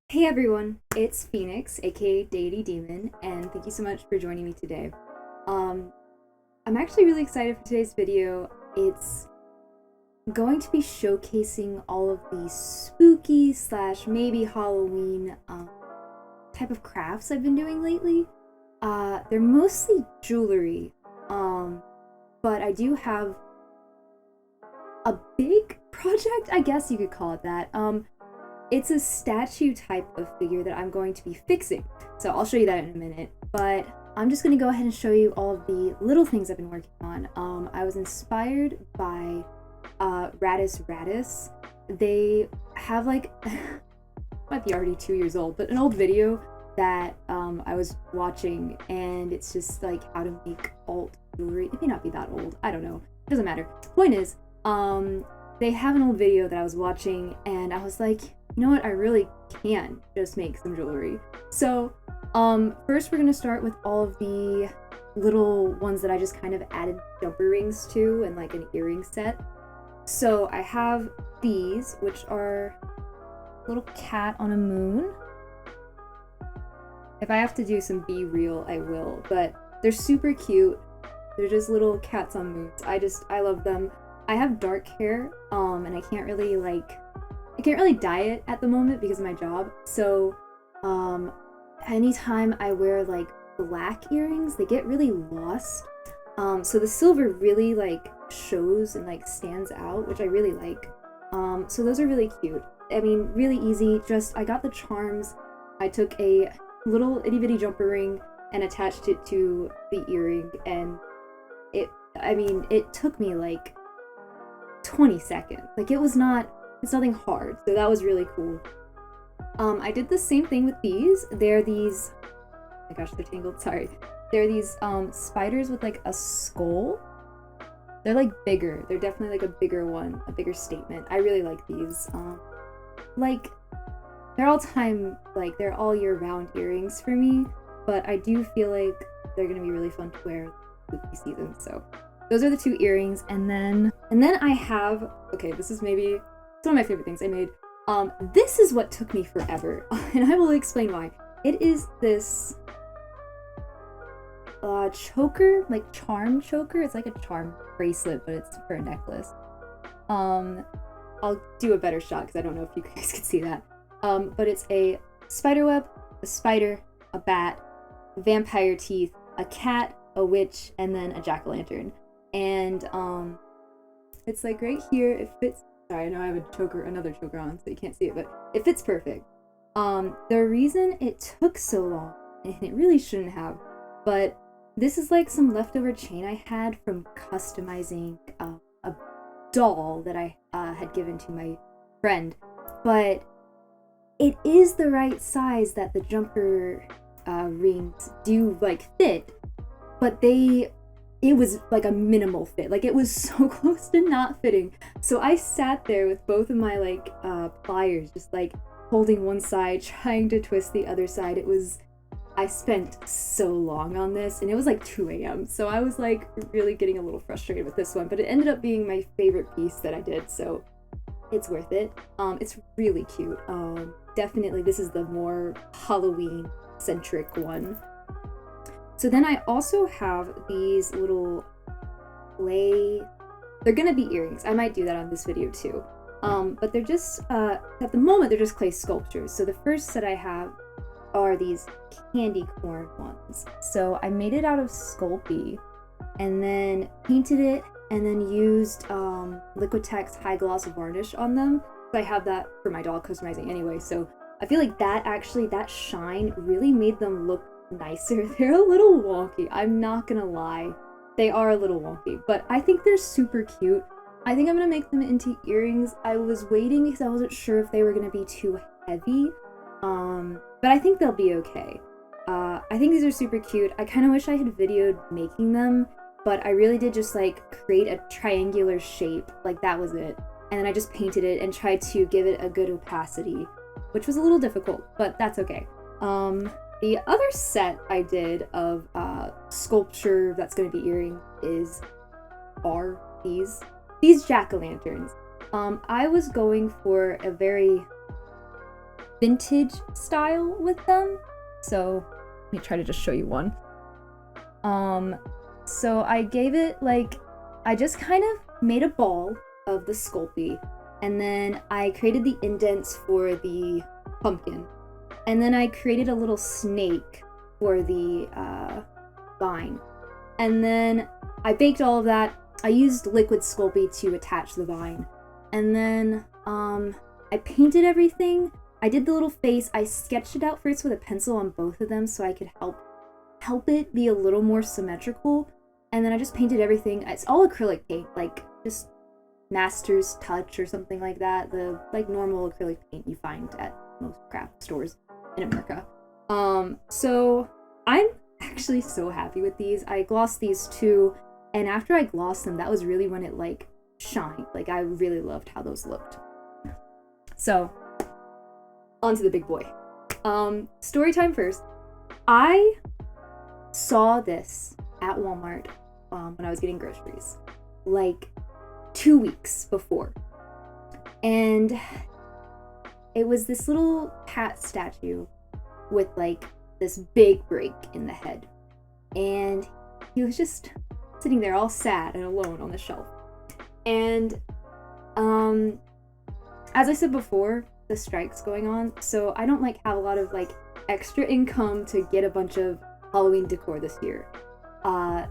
Hey everyone, it's Phoenix, aka Deity Demon, and thank you so much for joining me today. Um, I'm actually really excited for today's video. It's going to be showcasing all of the spooky slash maybe Halloween type of crafts I've been doing lately. They're mostly jewelry, but I do have a big project, I guess you could call it that. It's a statue type of figure that I'm going to be fixing. So I'll show you that in a minute. But I'm just going to go ahead and show you all of the little things I've been working on. I was inspired by Radis. They have like, might be already 2 years old, but an old video that I was watching, and it's just like how to make alt jewelry. It may not be that old. I don't know. It doesn't matter. Point is, they have an old video that I was watching, and I was like, you know what, I really can just make some jewelry. So, first we're gonna start with all of the little ones that I just kind of added jumper rings to and like an earring set. So I have these, which are a little cat on a moon. If I have to do some B-reel, I will, but they're super cute. They're just little cats on moons. I love them. I have dark hair, and I can't really dye it at the moment because of my job. So, anytime I wear like black earrings, they get really lost. So the silver really like shows and like stands out, which I really like. So those are really cute. I mean, really easy. Just I got the charms. I took a little itty bitty jumper ring and attached it to the earring, and it took me like 20 seconds. Like it's nothing hard, so that was really cool. I did the same thing with these. They're these, oh my gosh, they're tangled, sorry. They're these spiders with like a skull. They're like bigger. They're definitely like a bigger one, a bigger statement. I really like these. Like they're all year round earrings for me, but I do feel like they're gonna be really fun to wear spooky season. So those are the two earrings, and then I have, okay, this is maybe one of my favorite things I made. This is what took me forever, and I will explain why. It is this choker, like charm choker. It's like a charm bracelet, but it's for a necklace. I'll do a better shot because I don't know if you guys can see that. But it's a spider web, a spider, a bat, vampire teeth, a cat, a witch, and then a jack-o'-lantern. And it's like right here, it fits. Sorry, I know I have another choker on, so you can't see it, but it fits perfect. The reason it took so long, and it really shouldn't have, but this is like some leftover chain I had from customizing a doll that I had given to my friend. But it is the right size that the jumper rings do like fit, but it was like a minimal fit. Like it was so close to not fitting. So I sat there with both of my like pliers, just like holding one side, trying to twist the other side. I spent so long on this, and it was like 2 a.m. So I was like really getting a little frustrated with this one, but it ended up being my favorite piece that I did. So it's worth it. It's really cute. Definitely this is the more Halloween centric one. So then I also have these little clay, they're gonna be earrings. I might do that on this video too. But they're just, at the moment, they're just clay sculptures. So the first set I have are these candy corn ones. So I made it out of Sculpey and then painted it and then used Liquitex high gloss varnish on them. So I have that for my doll customizing anyway. So I feel like that shine really made them look nicer. They're a little wonky, I'm not gonna lie. They are a little wonky, but I think they're super cute. I think I'm gonna make them into earrings. I was waiting because I wasn't sure if they were gonna be too heavy, but I think they'll be okay. I think these are super cute. I kind of wish I had videoed making them, but I really did just like create a triangular shape, like that was it, and then I just painted it and tried to give it a good opacity, which was a little difficult, but that's okay. The other set I did of sculpture that's going to be earring are these jack-o'-lanterns. I was going for a very vintage style with them. So let me try to just show you one. So I gave it like, I just kind of made a ball of the Sculpey, and then I created the indents for the pumpkin, and then I created a little snake for the vine, and then I baked all of that. I used liquid Sculpey to attach the vine, and then I painted everything. I did the little face. I sketched it out first with a pencil on both of them so I could help it be a little more symmetrical. And then I just painted everything. It's all acrylic paint, like just Master's Touch or something like that. The like normal acrylic paint you find at most craft stores in America. So I'm actually so happy with these. I glossed these too, and after I glossed them, that was really when it like shined. Like I really loved how those looked. So on to the big boy. Story time first. I saw this at Walmart when I was getting groceries, like 2 weeks before. And it was this little cat statue with like this big break in the head. And he was just sitting there all sad and alone on the shelf. And as I said before, the strike's going on, so I don't like have a lot of like extra income to get a bunch of Halloween decor this year.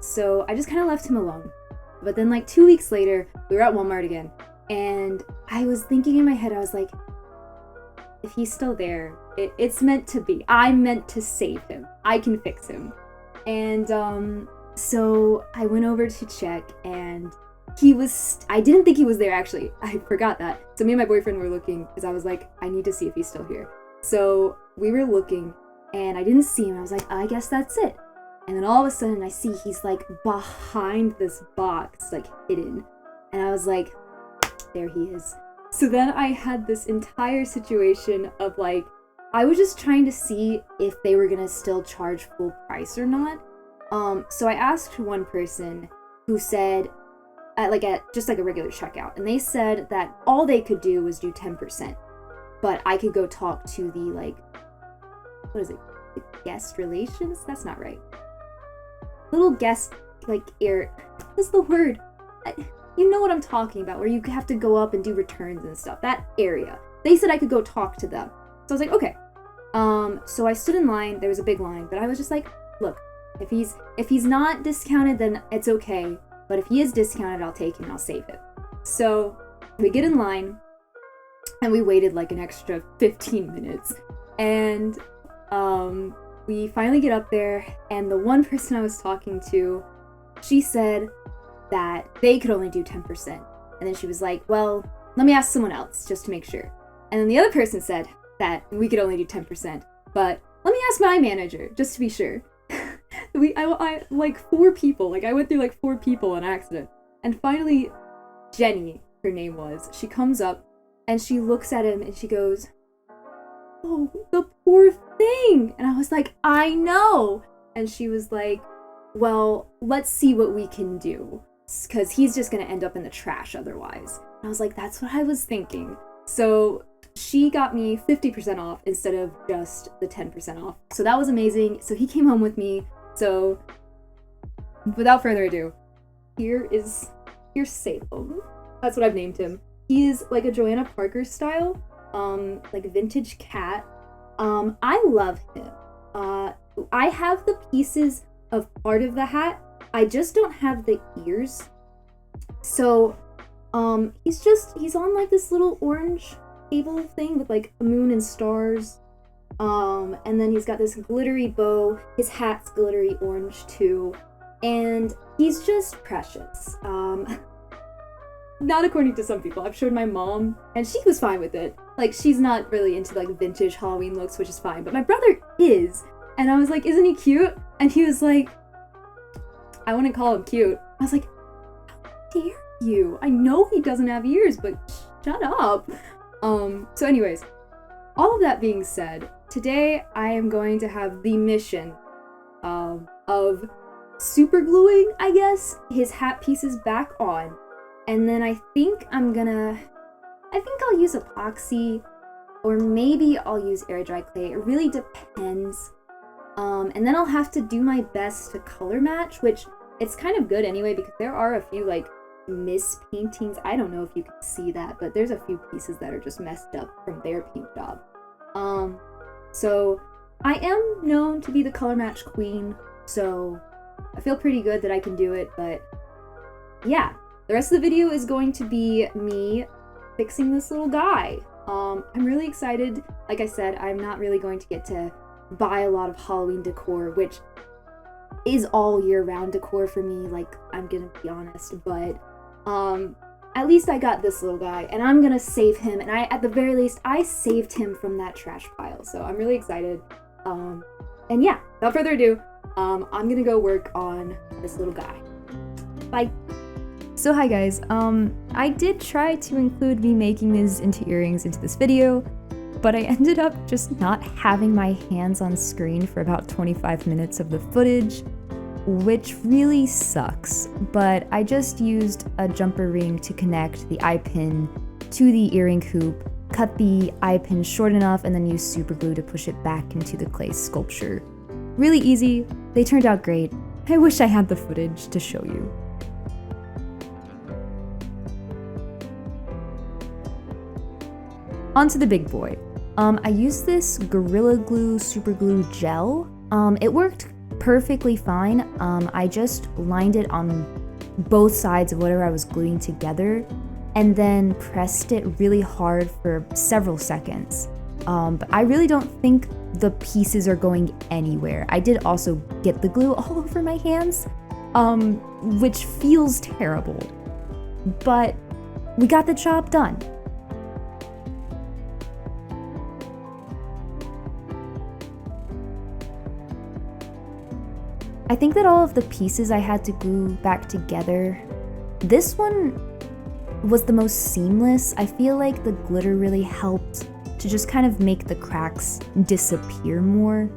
So I just kind of left him alone. But then like 2 weeks later, we were at Walmart again, and I was thinking in my head, I was like, if he's still there, it's meant to be. I'm meant to save him. I can fix him. And so I went over to check, and I didn't think he was there, actually. I forgot that. So me and my boyfriend were looking, because I was like, I need to see if he's still here. So we were looking, and I didn't see him. I was like, I guess that's it. And then all of a sudden I see he's like behind this box, like hidden. And I was like, there he is. So then I had this entire situation of like, I was just trying to see if they were gonna still charge full price or not. So I asked one person who said, at just like a regular checkout, and they said that all they could do was do 10%, but I could go talk to the like, what is it? Guest relations? That's not right. Little guest, like, what's the word? You know what I'm talking about, where you have to go up and do returns and stuff. That area. They said I could go talk to them. So I was like, okay. So I stood in line. There was a big line, but I was just like, look, if he's not discounted, then it's okay. But if he is discounted, I'll take him and I'll save it. So we get in line, and we waited like an extra 15 minutes. And we finally get up there, and the one person I was talking to, she said that they could only do 10%. And then she was like, well, let me ask someone else just to make sure. And then the other person said that we could only do 10%, but let me ask my manager just to be sure. I like 4 people, like I went through like 4 people on accident. And finally, Jenny, her name was, she comes up and she looks at him and she goes, oh, the poor thing. And I was like, I know. And she was like, well, let's see what we can do, because he's just gonna end up in the trash otherwise. And I was like, that's what I was thinking. So she got me 50% off instead of just the 10% off. So that was amazing. So he came home with me. So without further ado, here's Salem. That's what I've named him. He is like a Joanna Parker style, like vintage cat. I love him. I have the pieces of part of the hat. I just don't have the ears. So, he's on like this little orange table thing with like a moon and stars. And then he's got this glittery bow. His hat's glittery orange too. And he's just precious. Not according to some people. I've showed my mom, and she was fine with it. Like, she's not really into like vintage Halloween looks, which is fine. But my brother is. And I was like, isn't he cute? And he was like, I wouldn't call him cute. I was like, how dare you? I know he doesn't have ears, but shut up. So anyways, all of that being said, today I am going to have the mission of super gluing, I guess, his hat pieces back on. And then I think I'll use epoxy or maybe I'll use air dry clay. It really depends. And then I'll have to do my best to color match, which it's kind of good anyway because there are a few like mispaintings. I don't know if you can see that, but there's a few pieces that are just messed up from their paint job. So I am known to be the color match queen, so I feel pretty good that I can do it, but yeah. The rest of the video is going to be me fixing this little guy. I'm really excited. Like I said, I'm not really going to get to buy a lot of Halloween decor, which is all year round decor for me, like, I'm gonna be honest, but at least I got this little guy, and I'm gonna save him, and at the very least, I saved him from that trash pile, so I'm really excited. And yeah, without further ado, I'm gonna go work on this little guy. Bye! So hi guys, I did try to include me making these into earrings into this video, but I ended up just not having my hands on screen for about 25 minutes of the footage, which really sucks, but I just used a jumper ring to connect the eye pin to the earring hoop, cut the eye pin short enough, and then used super glue to push it back into the clay sculpture. Really easy, they turned out great. I wish I had the footage to show you. On to the big boy. I used this Gorilla Glue Super Glue Gel. It worked perfectly fine. I just lined it on both sides of whatever I was gluing together and then pressed it really hard for several seconds. But I really don't think the pieces are going anywhere. I did also get the glue all over my hands, which feels terrible. But we got the job done. I think that all of the pieces I had to glue back together, this one was the most seamless. I feel like the glitter really helped to just kind of make the cracks disappear more.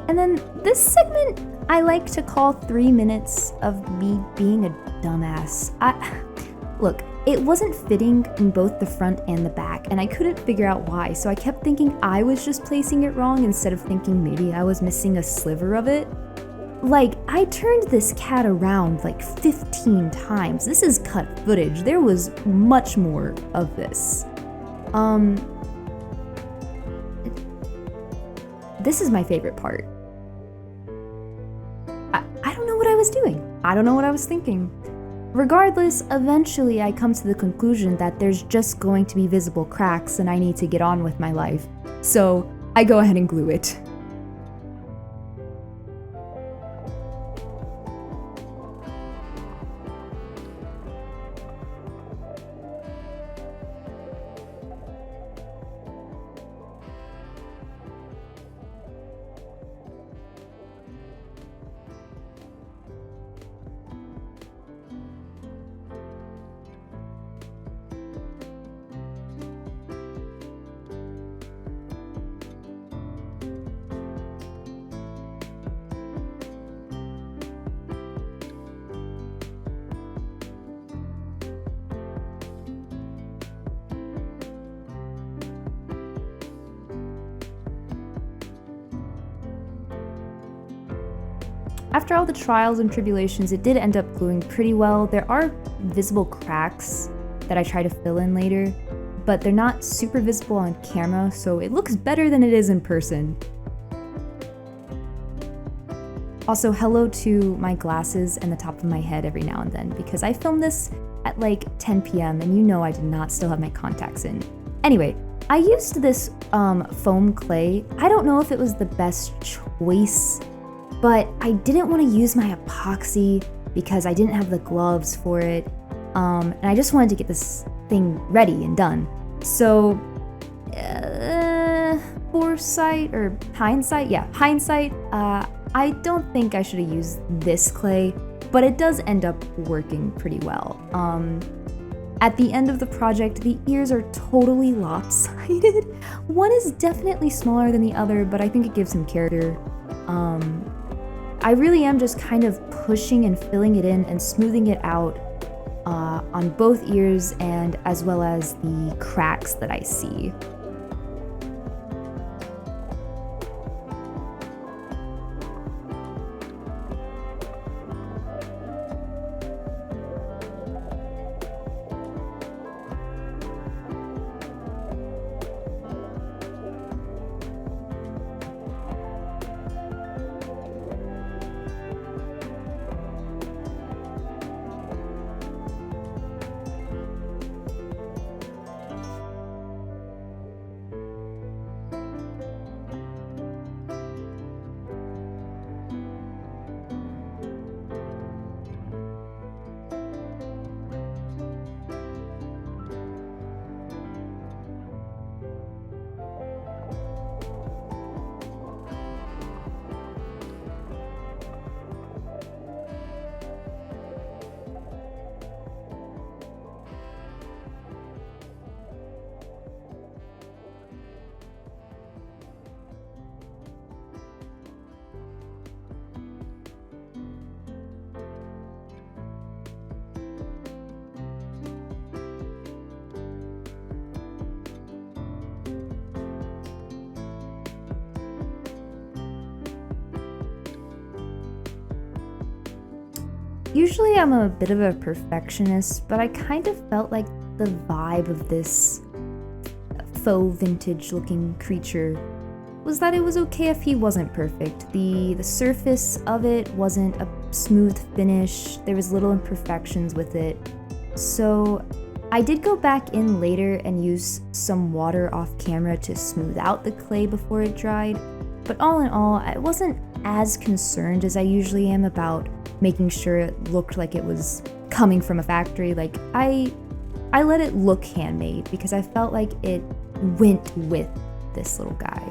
And then this segment I like to call 3 minutes of me being a dumbass. Look, it wasn't fitting in both the front and the back, and I couldn't figure out why, so I kept thinking I was just placing it wrong instead of thinking maybe I was missing a sliver of it. Like, I turned this cat around like 15 times. This is cut footage. There was much more of this. This is my favorite part. I don't know what I was doing. I don't know what I was thinking. Regardless, eventually I come to the conclusion that there's just going to be visible cracks and I need to get on with my life. So I go ahead and glue it. After all the trials and tribulations, it did end up gluing pretty well. There are visible cracks that I try to fill in later, but they're not super visible on camera, so it looks better than it is in person. Also, hello to my glasses and the top of my head every now and then, because I filmed this at like 10 p.m. and you know I did not still have my contacts in. Anyway, I used this foam clay. I don't know if it was the best choice, but I didn't want to use my epoxy because I didn't have the gloves for it, and I just wanted to get this thing ready and done. So, foresight or hindsight? Yeah, hindsight. I don't think I should have used this clay, but it does end up working pretty well. At the end of the project, the ears are totally lopsided. separated. One is definitely smaller than the other, but I think it gives him character. I really am just kind of pushing and filling it in and smoothing it out on both ears and as well as the cracks that I see. Usually I'm a bit of a perfectionist, but I kind of felt like the vibe of this faux vintage looking creature was that it was okay if he wasn't perfect. The surface of it wasn't a smooth finish, there was little imperfections with it. So I did go back in later and use some water off camera to smooth out the clay before it dried, but all in all, I wasn't as concerned as I usually am about making sure it looked like it was coming from a factory. Like I let it look handmade because I felt like it went with this little guy.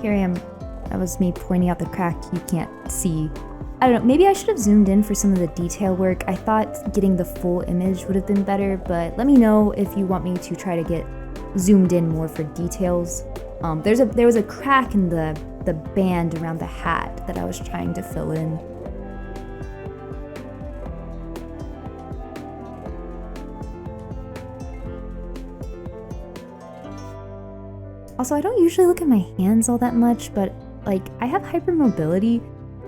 Here I am. That was me pointing out the crack you can't see. I don't know, maybe I should have zoomed in for some of the detail work. I thought getting the full image would have been better, but let me know if you want me to try to get zoomed in more for details. There was a crack in the band around the hat that I was trying to fill in. Also, I don't usually look at my hands all that much, but like I have hypermobility,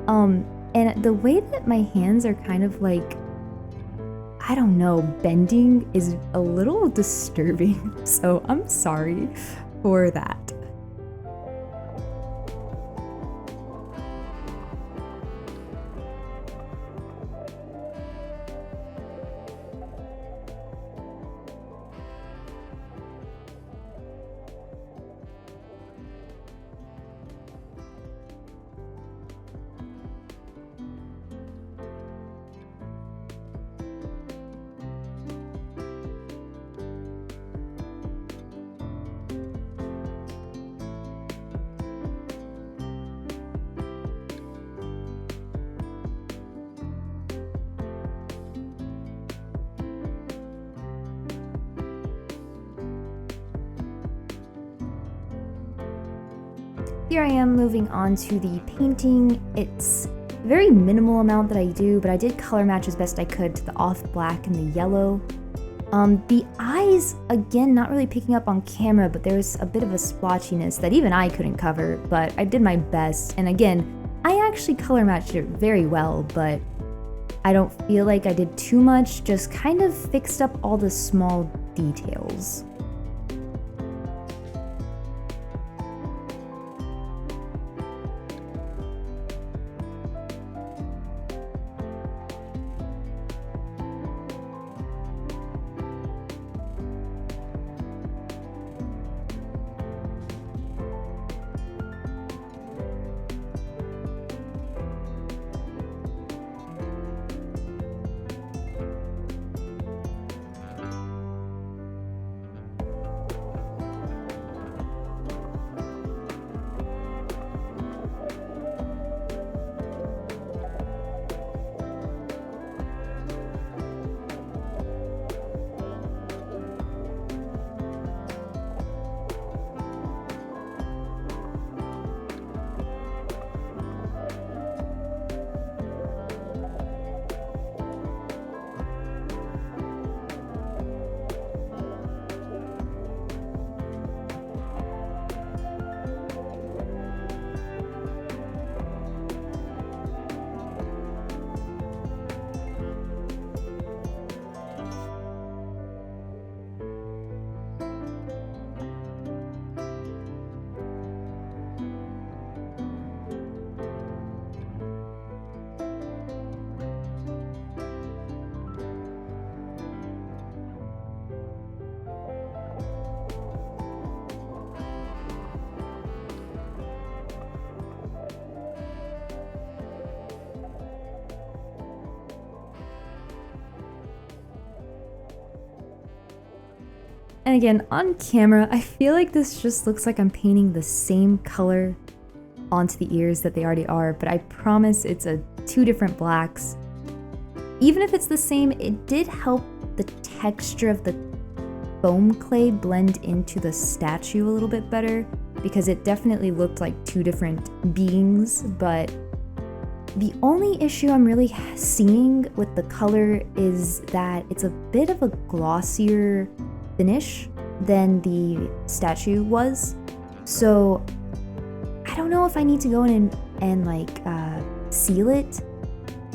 and the way that my hands are kind of like, I don't know, bending is a little disturbing. So I'm sorry for that. Here I am moving on to the painting. It's a very minimal amount that I do, but I did color match as best I could to the off black and the yellow. The eyes, again, not really picking up on camera, but there was a bit of a splotchiness that even I couldn't cover, but I did my best. And again, I actually color matched it very well, but I don't feel like I did too much, just kind of fixed up all the small details. And again, on camera, I feel like this just looks like I'm painting the same color onto the ears that they already are, but I promise it's two different blacks. Even if it's the same, it did help the texture of the foam clay blend into the statue a little bit better, because it definitely looked like two different beings. But the only issue I'm really seeing with the color is that it's a bit of a glossier finish than the statue was. So I don't know if I need to go in and like seal it.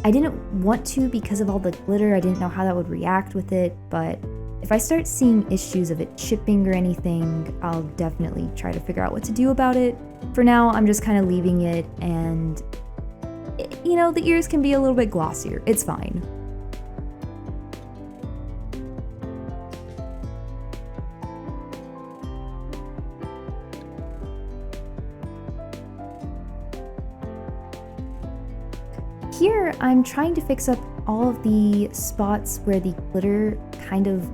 I didn't want to because of all the glitter. I didn't know how that would react with it, but if I start seeing issues of it chipping or anything, I'll definitely try to figure out what to do about it. For now, I'm just kind of leaving it, and you know, the ears can be a little bit glossier. It's fine. Here, I'm trying to fix up all of the spots where the glitter kind of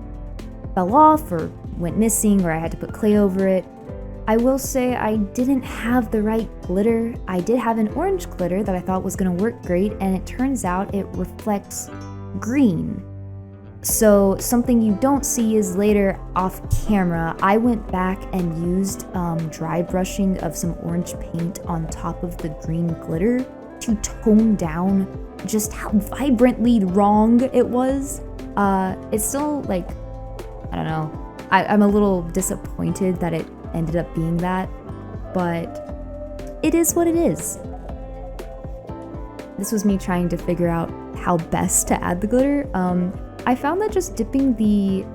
fell off or went missing, or I had to put clay over it. I will say I didn't have the right glitter. I did have an orange glitter that I thought was gonna work great, and it turns out it reflects green. So something you don't see is later off camera, I went back and used dry brushing of some orange paint on top of the green glitter to tone down just how vibrantly wrong it was. It's still like, I don't know, I'm a little disappointed that it ended up being that, but it is what it is. This was me trying to figure out how best to add the glitter. I found that just dipping the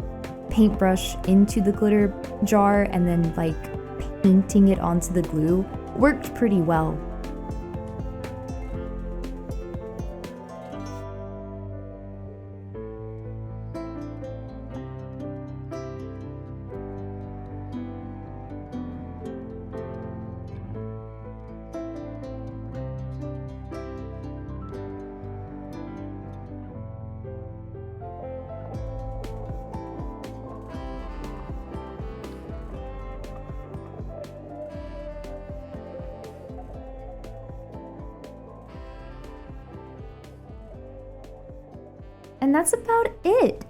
paintbrush into the glitter jar and then like painting it onto the glue worked pretty well. And that's about it.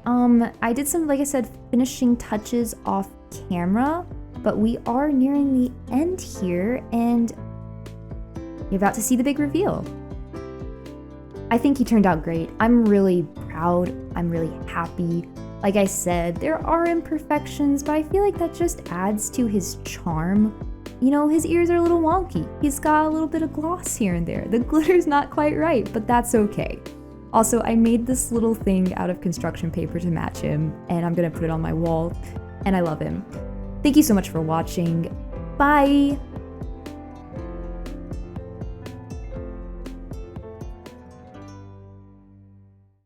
I did some, like I said, finishing touches off camera, but we are nearing the end here, and you're about to see the big reveal. I think he turned out great. I'm really proud. I'm really happy. Like I said, there are imperfections, but I feel like that just adds to his charm. You know, his ears are a little wonky. He's got a little bit of gloss here and there. The glitter's not quite right, but that's okay. Also, I made this little thing out of construction paper to match him, and I'm gonna put it on my wall, and I love him. Thank you so much for watching. Bye!